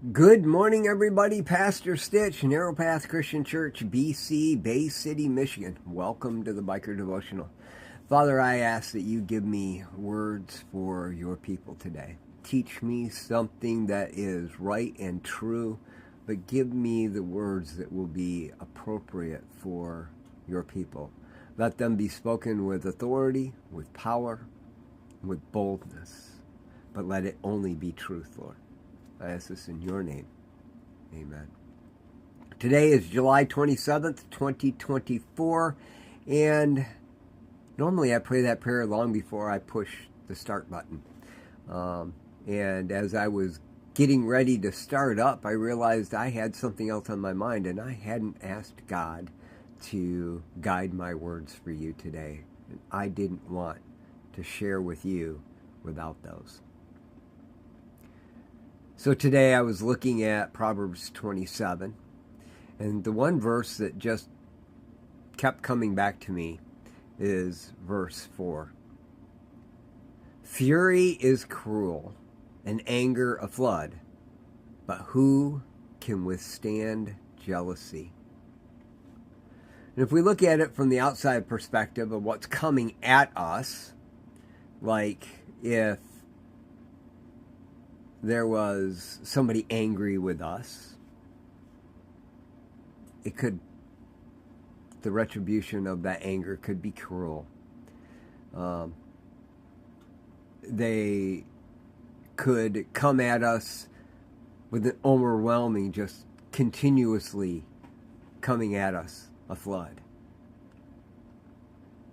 Good morning, everybody. Pastor Stitch, Narrow Path Christian Church, BC, Bay City, Michigan. Welcome to the Biker Devotional. Father, I ask that you give me words for your people today. Teach me something that is right and true, but give me the words that will be appropriate for your people. Let them be spoken with authority, with power, with boldness, but let it only be truth, Lord. I ask this in your name. Amen. Today is July 27th, 2024, and normally I pray that prayer long before I push the start button. And as I was getting ready to start up, I realized I had something else on my mind, and I hadn't asked God to guide my words for you today. And I didn't want to share with you without those. So today I was looking at Proverbs 27, and the one verse that just kept coming back to me is verse 4. Fury is cruel, and anger a flood, but who can withstand jealousy? And if we look at it from the outside perspective of what's coming at us, like if there was somebody angry with us, the retribution of that anger could be cruel. They could come at us with an overwhelming, just continuously coming at us, a flood.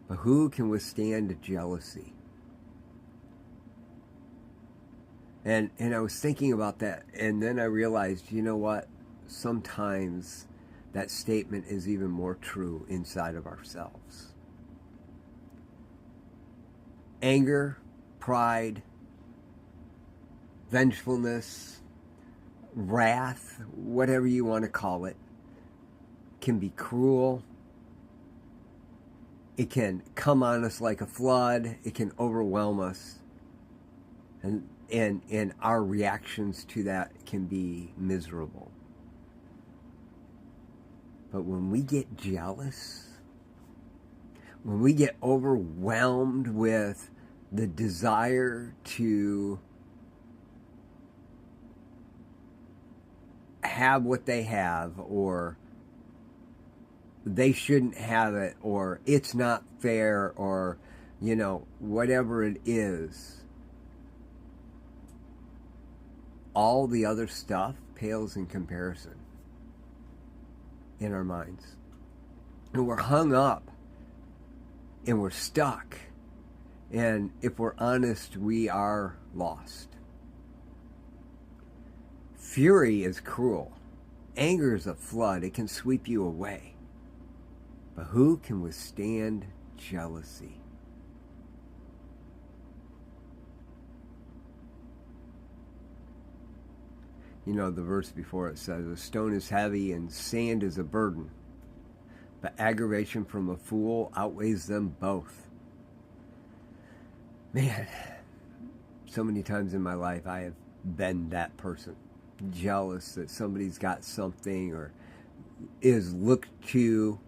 But who can withstand jealousy? And I was thinking about that, and then I realized, you know what? Sometimes that statement is even more true inside of ourselves. Anger, pride, vengefulness, wrath, whatever you want to call it, can be cruel. It can come on us like a flood. It can overwhelm us. And our reactions to that can be miserable. But when we get jealous, when we get overwhelmed with the desire to have what they have, or they shouldn't have it, or it's not fair, or, whatever it is, all the other stuff pales in comparison in our minds. And we're hung up and we're stuck. And if we're honest, we are lost. Fury is cruel. Anger is a flood. It can sweep you away. But who can withstand jealousy? The verse before it says, a stone is heavy and sand is a burden, but aggravation from a fool outweighs them both. Man, so many times in my life I have been that person, jealous that somebody's got something or is looked to,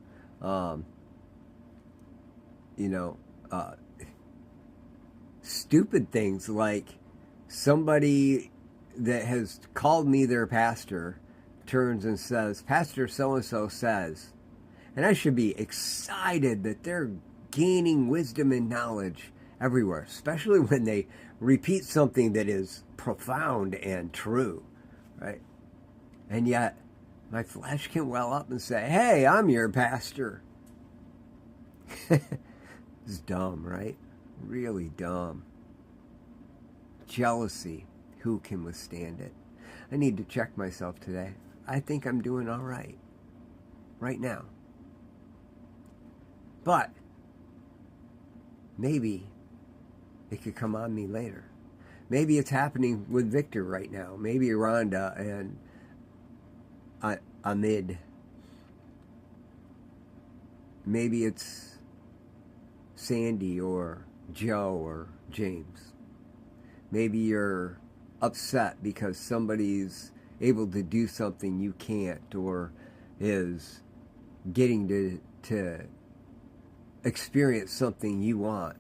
stupid things like somebody that has called me their pastor turns and says, Pastor so-and-so says, and I should be excited that they're gaining wisdom and knowledge everywhere, especially when they repeat something that is profound and true, right? And yet, my flesh can well up and say, hey, I'm your pastor. It's dumb, right? Really dumb. Jealousy. Who can withstand it? I need to check myself today. I think I'm doing all right now. But maybe it could come on me later. Maybe it's happening with Victor right now. Maybe Rhonda and Amid. Maybe it's Sandy or Joe or James. Maybe you're upset because somebody's able to do something you can't, or is getting to experience something you want.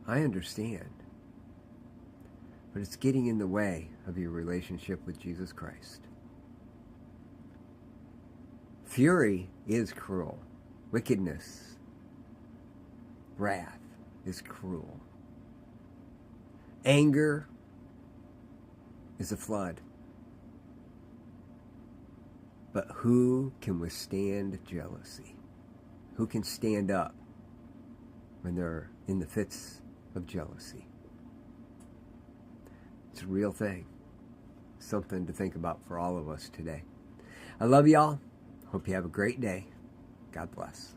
I understand. But it's getting in the way of your relationship with Jesus Christ. Fury is cruel. Wickedness, wrath is cruel. Anger is a flood. But who can withstand jealousy? Who can stand up when they're in the fits of jealousy? It's a real thing. Something to think about for all of us today. I love y'all. Hope you have a great day. God bless.